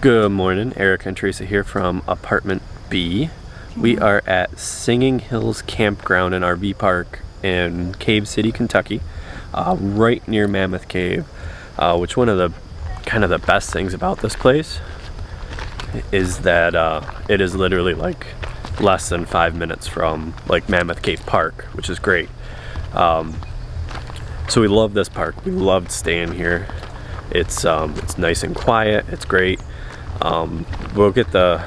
Good morning, Eric and Teresa here from Apartment B. We are at Singing Hills Campground and RV Park in Cave City, Kentucky, right near Mammoth Cave, which one of the kind of the best things about this place is that it is literally like less than 5 minutes from like Mammoth Cave Park, which is great. So we love this park. We loved staying here. It's nice and quiet. It's great. We'll get the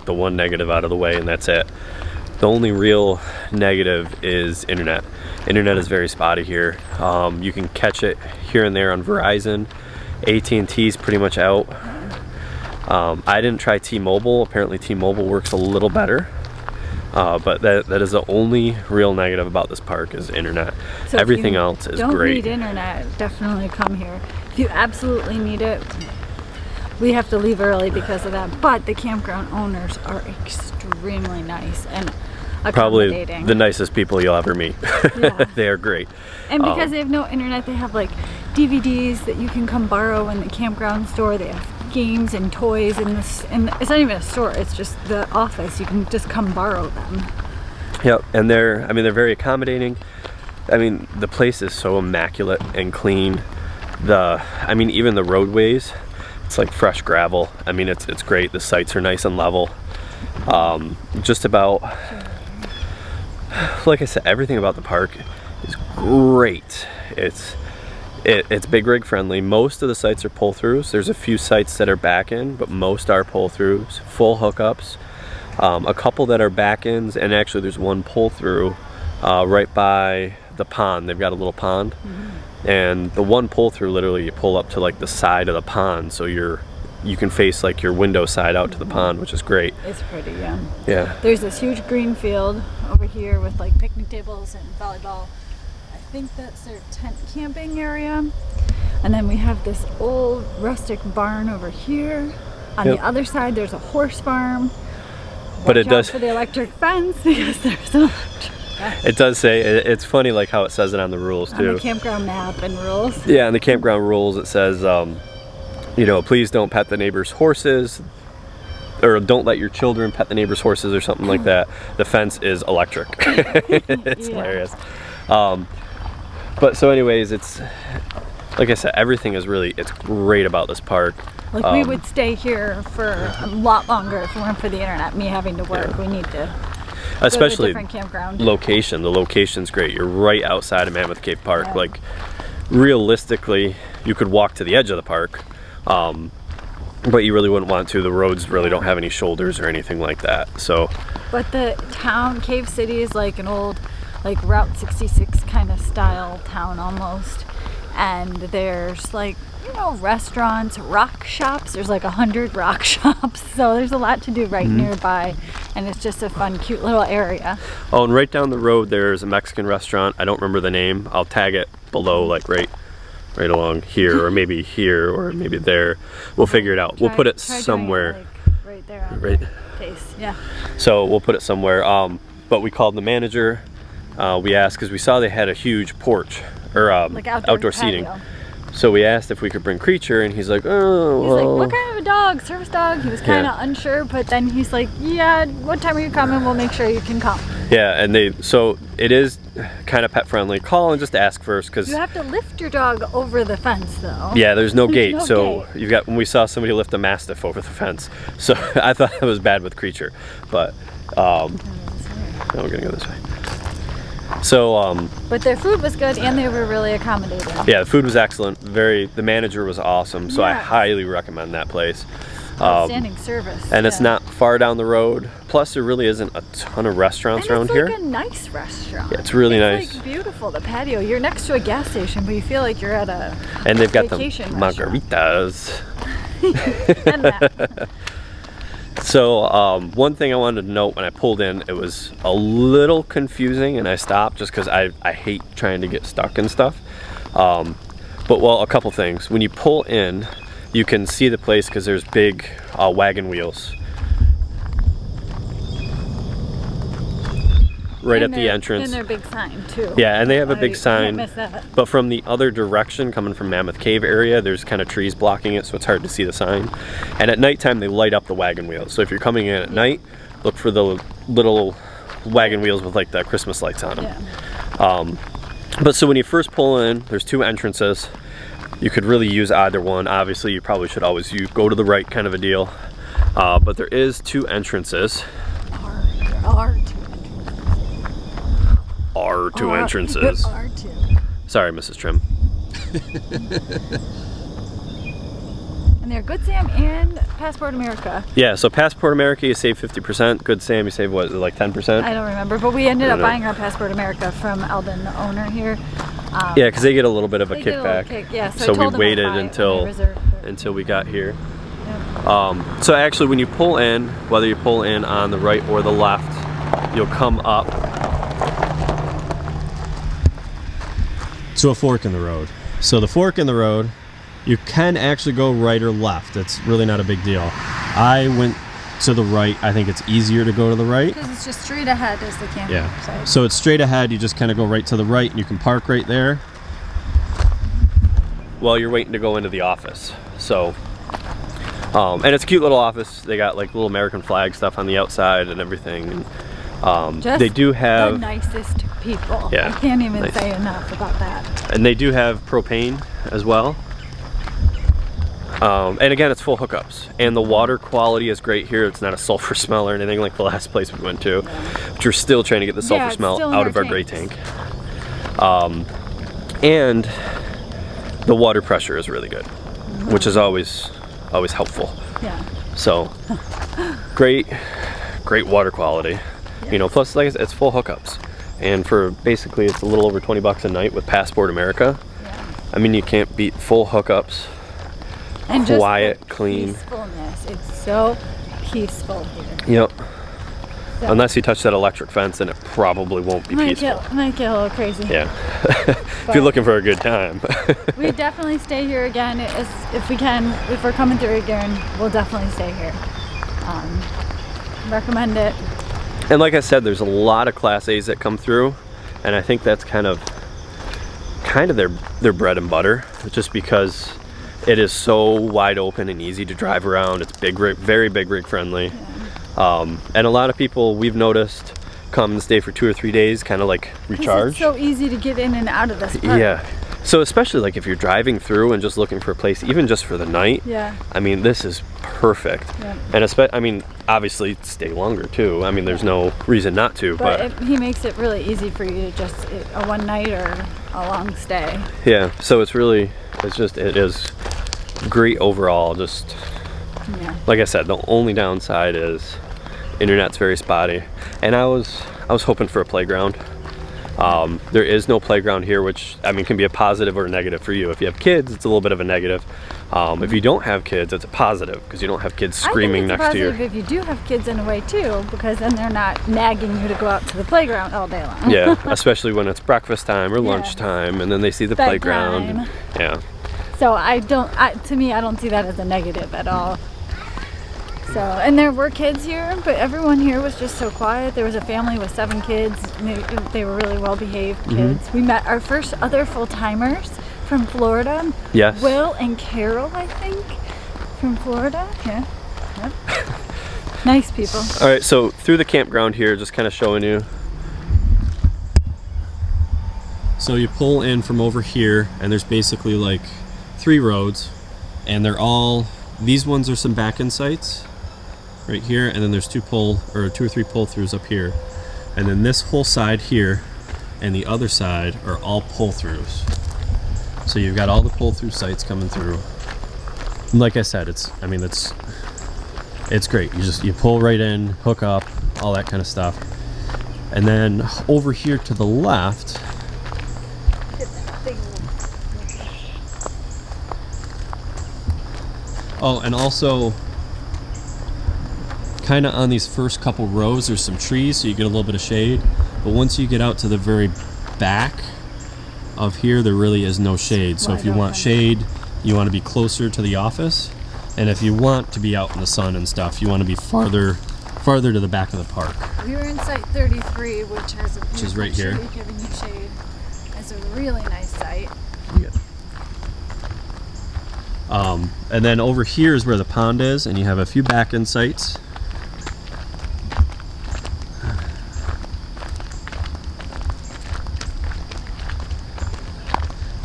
one negative out of the way, and that's it. The only real negative is internet. Internet is very spotty here. You can catch it here and there on Verizon. AT&T is pretty much out. I didn't try T-Mobile. Apparently T-Mobile works a little better. But that is the only real negative about this park is internet. So everything else is great. Don't need internet, definitely come here. If you absolutely need it, we have to leave early because of that. But the campground owners are extremely nice and accommodating. Probably the nicest people you'll ever meet. Yeah. They are great. And because they have no internet, they have like DVDs that you can come borrow in the campground store. They have games and toys in this, and it's not even a store, it's just the office. You can just come borrow them. Yep, and they're very accommodating. I mean, the place is so immaculate and clean. Even the roadways, it's like fresh gravel. I mean, it's great. The sites are nice and level. Just about, like I said, everything about the park is great. It's big rig friendly. Most of the sites are pull-throughs. There's a few sites that are back-in, but most are pull-throughs, full hookups. A couple that are back-ins, and actually there's one pull-through right by the pond. They've got a little pond. And the one pull-through, literally you pull up to like the side of the pond, so you can face like your window side out to the pond, which is great. It's pretty, yeah. Yeah. There's this huge green field over here with like picnic tables and volleyball. I think that's their tent camping area. And then we have this old rustic barn over here. On the other side, there's a horse farm. But it does for the electric fence because there's an electric fence. It does say, it's funny like how it says it on the rules too. On the campground map and rules. Yeah, on the campground rules it says, please don't pet the neighbor's horses, or don't let your children pet the neighbor's horses or something like that. The fence is electric. It's hilarious. But so anyways, it's like I said, everything is it's great about this park. Like we would stay here for a lot longer if it weren't for the internet, me having to work. We need to especially go to a different campground. Location. The location's great. You're right outside of Mammoth Cave Park. Yeah. Like realistically, you could walk to the edge of the park, but you really wouldn't want to. The roads really don't have any shoulders or anything like that. So. But the town, Cave City, is like an old, like Route 66 kind of style town almost, and there's like restaurants, rock shops. There's like 100 rock shops, so there's a lot to do right nearby, and it's just a fun, cute little area. Oh, and right down the road there's a Mexican restaurant. I don't remember the name. I'll tag it below, like right along here, or maybe here, or maybe there. We'll figure it out. We'll put it somewhere. It, like, right there on the face. Yeah. So we'll put it somewhere. But we called the manager. We asked because we saw they had a huge porch or like outdoor seating. So we asked if we could bring Creature, and he's like, oh, he's like, what kind of a dog? Service dog? He was kind of unsure, but then he's like, yeah, what time are you coming? We'll make sure you can come. Yeah, and so it is kind of pet friendly. Call and just ask first, because you have to lift your dog over the fence, though. Yeah, there's no gate. You've got, when we saw somebody lift a Mastiff over the fence, so I thought it was bad with Creature, but no, we're gonna go this way. So, but their food was good, and they were really accommodating. Yeah, the food was excellent. The manager was awesome, so I highly recommend that place. Outstanding service. And it's not far down the road. Plus, there really isn't a ton of restaurants around here. It's like a nice restaurant. Yeah, it's really nice. It's like beautiful. The patio. You're next to a gas station, but you feel like you're at a and they've got the margaritas. And that. So one thing I wanted to note when I pulled in, it was a little confusing, and I stopped just because I hate trying to get stuck and stuff. But a couple things. When you pull in, you can see the place because there's big wagon wheels right And at the their- entrance. And their big sign too. Yeah, and they have a I big can't sign. miss that. But from the other direction, coming from Mammoth Cave area, there's kind of trees blocking it, so it's hard to see the sign. And at nighttime, they light up the wagon wheels. So if you're coming in at night, look for the little wagon wheels with like the Christmas lights on them. Yeah. But so when you first pull in, there's two entrances. You could really use either one. Obviously, you probably should always go to the right, kind of a deal. But there is two entrances. Are two entrances. Are two. Sorry, Mrs. Trim. And they're Good Sam and Passport America. Yeah, so Passport America, you save 50%. Good Sam, you save, what is it, like 10%? I don't remember, but we ended up know. buying our Passport America from Eldon, the owner here. Yeah, because they get a little bit of a They get a little kickback. kick, yeah, so I So we told them I'd waited buy it when I until reserved it. until we got here. Yep. So actually, when you pull in, whether you pull in on the right or the left, you'll come up to a fork in the road. So the fork in the road, you can actually go right or left. It's really not a big deal. I went to the right. I think it's easier to go to the right. Because it's just straight ahead as the camping Yeah. site. So it's straight ahead. You just kind of go right to the right, and you can park right there while you're waiting to go into the office. So, and it's a cute little office. They got like little American flag stuff on the outside and everything. Just they do the have, nicest people. Yeah, I can't even nice. say enough about that. and they do have propane as well. And again, it's full hookups, and the water quality is great here. It's not a sulfur smell or anything like the last place we went to, but you're still trying to get the sulfur it's smell still in out our of our gray tanks. tank. And the water pressure is really good, which is always helpful. Yeah. So great water quality. You know, plus like I said, it's full hookups, and for basically it's a little over 20 bucks a night with Passport America. Yeah. I mean, you can't beat full hookups. And just Quiet, the clean. peacefulness. It's so peaceful here. Yep. So Unless you touch that electric fence, then it probably won't be might peaceful. get a little crazy. Yeah. If you're looking for a good time. We definitely stay here again if we can. If we're coming through again, we'll definitely stay here. Recommend it. And like I said, there's a lot of Class A's that come through, and I think that's kind of their bread and butter, just because it is so wide open and easy to drive around. It's big rig, very big rig friendly. Yeah. And a lot of people we've noticed come and stay for 2 or 3 days, kind of like 'Cause recharge. It's so easy to get in and out of this park. Yeah. So especially like if you're driving through and just looking for a place, even just for the night. Yeah. I mean, this is perfect. Yeah. And I mean, obviously stay longer too. I mean, there's no reason not to, but He makes it really ease for you to just a one night or a long stay. yeah. So it is great overall. Just Yeah. like I said, the only downside is internet's very spotty, and I was hoping for a playground. There is no playground here, which I mean can be a positive or a negative for you. If you have kids, it's a little bit of a negative. If you don't have kids, it's a positive because you don't have kids screaming I think it's next to you. positive if you do have kids in a way too, because then they're not nagging you to go out to the playground all day long. Yeah, especially when it's breakfast time or lunchtime, and then they see the playground. Bedtime. Yeah. So to me, I don't see that as a negative at all. So, and there were kids here, but everyone here was just so quiet. There was a family with 7 kids. And they were really well-behaved kids. We met our first other full-timers from Florida. Yes. Will and Carol, I think, from Florida. Yeah. Yep. Nice people. All right, so through the campground here, just kind of showing you. So you pull in from over here, and there's basically like 3 roads, and these ones are some back-end sites right here, and then there's 2 or 3 pull-throughs up here, and then this whole side here and the other side are all pull-throughs. So you've got all the pull-through sites coming through. And like I said, it's great. You pull right in, hook up, all that kind of stuff. And then over here to the left, oh, and also kind of on these first couple rows, there's some trees, so you get a little bit of shade. But once you get out to the very back of here, there really is no shade. So if you want shade, you want to be closer to the office. And if you want to be out in the sun and stuff, you want to be farther farther to the back of the park. We were in site 33, which has a Which is right beautiful here. tree giving you shade. It's a really nice site. Yeah. And then over here is where the pond is, and you have a few back-end sites.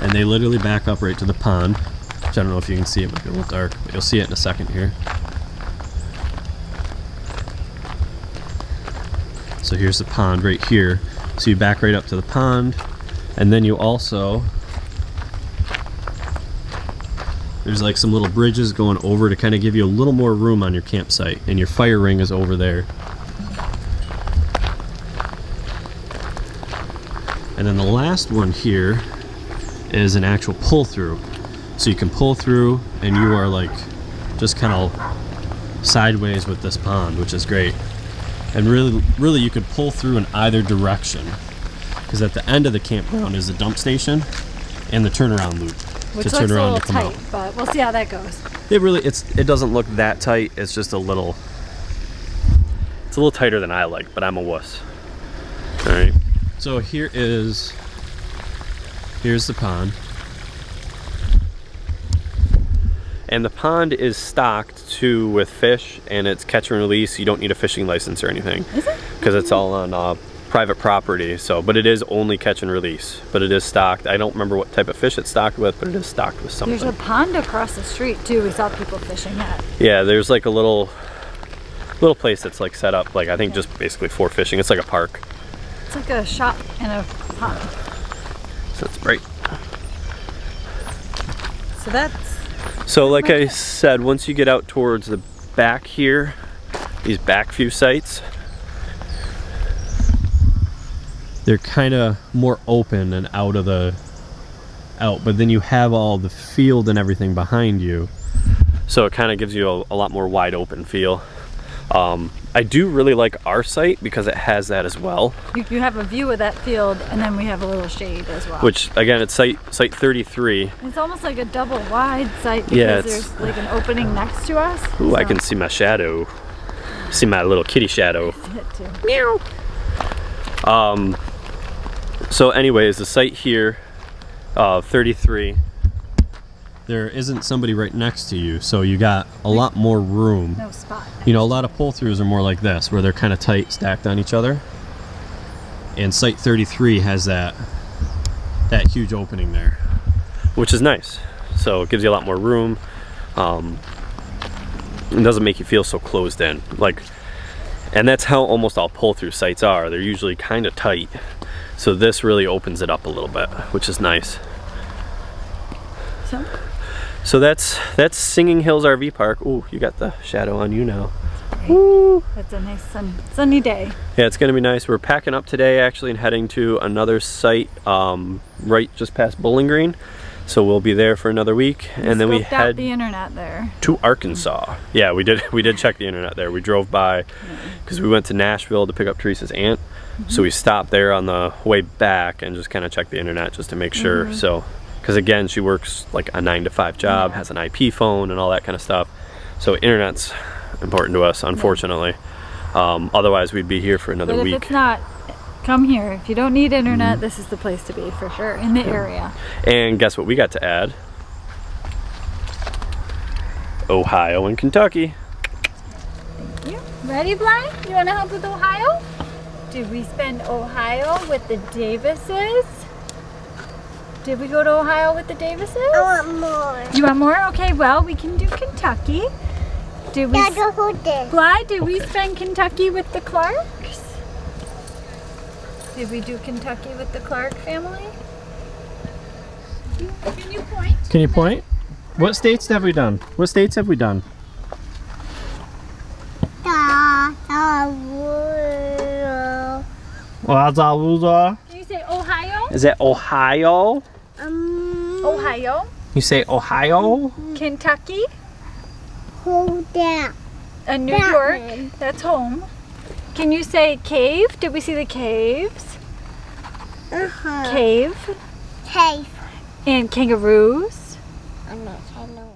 And they literally back up right to the pond, which I don't know if you can see it, it might be a little dark, but you'll see it in a second here. So here's the pond right here. So you back right up to the pond, and then you also, there's like some little bridges going over to kind of give you a little more room on your campsite, and your fire ring is over there. And then the last one here is an actual pull through. So you can pull through and you are like just kind of sideways with this pond, which is great. And really you could pull through in either direction, because at the end of the campground is the dump station and the turnaround loop. Which to turn looks a around little to come tight, out. but we'll see how that goes. It doesn't look that tight. It's just a little, it's a little tighter than I like, but I'm a wuss. All right. So here's the pond. And the pond is stocked too with fish, and it's catch and release. You don't need a fishing license or anything. Is it? Because it's all on private property. So, but it is only catch and release. But it is stocked. I don't remember what type of fish it's stocked with, but it is stocked with something. There's a pond across the street too. We saw people fishing at. Yeah, there's like a little place that's like set up, like I think just basically for fishing. It's like a park. It's like a shop and a pond. So it's right. So that's. So like I said, once you get out towards the back here, these back few sites, they're kind of more open and out, but then you have all the field and everything behind you. So it kind of gives you a lot more wide open feel. I do really like our site because it has that as well. You have a view of that field, and then we have a little shade as well. Which again, it's site 33. It's almost like a double wide site because Yeah, there's like an opening next to us. Ooh, so. I can see my shadow. See my little kitty shadow. See it too. Meow. So anyways, the site here, 33, there isn't somebody right next to you, so you got a lot more room. No spot. You know, a lot of pull-throughs are more like this, where they're kind of tight, stacked on each other. And site 33 has that huge opening there, which is nice. So it gives you a lot more room. It doesn't make you feel so closed in. And that's how almost all pull-through sites are. They're usually kind of tight. So this really opens it up a little bit, which is nice. So that's Singing Hills RV Park. Ooh, you got the shadow on you now. Woo! It's a nice sunny day. Yeah, it's gonna be nice. We're packing up today actually and heading to another site right just past Bowling Green. So we'll be there for another week, and then we head out the internet there to Arkansas. Yeah, we did check the internet there. We drove by because we went to Nashville to pick up Teresa's aunt. So we stopped there on the way back and just kind of checked the internet just to make sure. So, because again, she works like a 9-to-5 job, has an IP phone and all that kind of stuff. So internet's important to us, unfortunately. Otherwise, we'd be here for another week. If it's not, come here. If you don't need internet, this is the place to be for sure in the area. And guess what we got to add? Ohio and Kentucky. Thank you. Ready, Blind? You want to help with Ohio? Did we spend Ohio with the Davises? Did we go to Ohio with the Davises? I want more. You want more? Okay, well, we can do Kentucky. Did we? Dad, hold this. Bly, did we spend Kentucky with the Clarks? Did we do Kentucky with the Clark family? Can you point? Can you point? What states have we done? What states have we done? Can you say Ohio? Is that Ohio? Ohio. You say Ohio? Kentucky. Hold that. New That York. one. That's home. Can you say cave? Did we see the caves? Cave. Hey. And kangaroos. I'm not saying no.